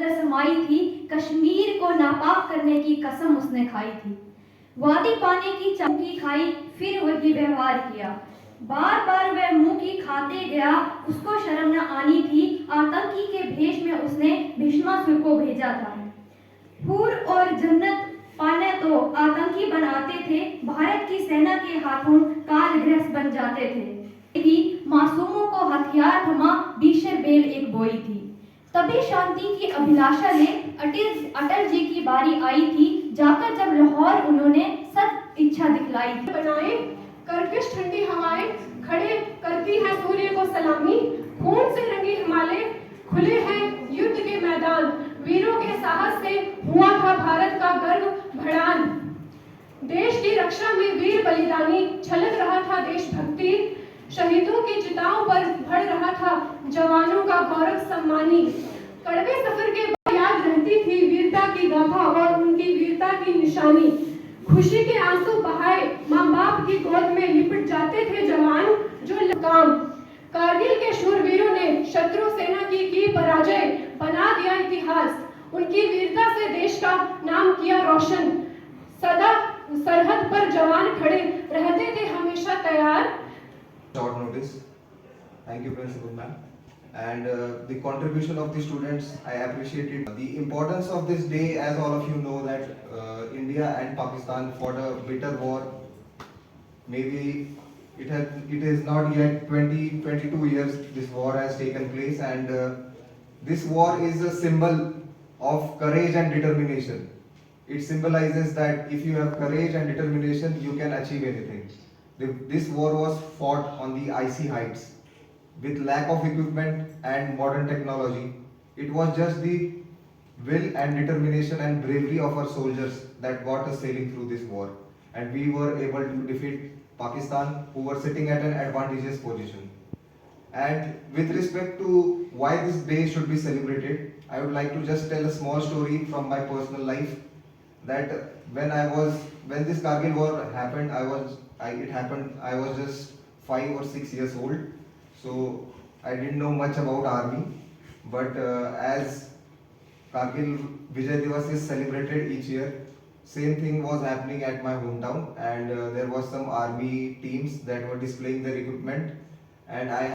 समाई थी, कश्मीर को नापाक करने की कसम उसने खाई थी। वादी पाने की चौकी खाई, फिर वही व्यवहार किया। बार बार वह मुंह की खाते गया, उसको शर्म न आनी थी। आतंकी के भेष में उसने भीष्मासुर को भेजा था। हूर और जन्नत पाने तो आतंकी बनाते थे, भारत की सेना के हाथों कालग्रस्त बन जाते थे। ही मासूमों को हथियार थमा बीशर बेल एक बोई थी। तभी शांति की अभिलाषा ले अटल जी की बारी आई थी। जाकर जब लाहौर उन्होंने सद इच्छा दिखलाई थी। बनाए कर्कश ठंडी हवाएं खड़े करती हैं सूर्य को सलामी। खून से रंगी हिमालय खुले हैं युद्ध के मैदान। वीरों के साहस से हुआ था भारत का गर्व बढ़ान। देश की रक्षा में वीर बलिदानी छलक रहा था देशभक्ति। शहीदों की चिताओं पर बढ़ रहा था जवानों का गौरव सम्मानी। कड़वे सफर के बाद याद रहती थी वीरता की गाथा और उनकी वीरता की निशानी। खुशी के आंसू बहाए माँ बाप की गोद में लिपट जाते थे जवान जो काम। कारगिल के शूरवीरों ने शत्रु सेना की पराजय, बना दिया इतिहास। उनकी वीरता से देश का नाम किया रोशन। सदा सरहद पर जवान खड़े रहते थे हमेशा तैयार। Short notice. Thank you, Principal Ma'am. And the contribution of the students, I appreciate it. The importance of this day, as all of you know, that India and Pakistan fought a bitter war. Maybe it is not yet 22 years this war has taken place, and this war is a symbol of courage and determination. It symbolizes that if you have courage and determination, you can achieve anything. This war was fought on the icy heights with lack of equipment and modern technology. It was just the will and determination and bravery of our soldiers that got us sailing through this war, and we were able to defeat Pakistan, who were sitting at an advantageous position. And with respect to why this day should be celebrated, I would like to just tell a small story from my personal life. That when this Kargil war happened, I was just 5 or 6 years old, so I didn't know much about army. But as Kargil Vijay Divas is celebrated each year, same thing was happening at my hometown, and there was some army teams that were displaying their equipment, and I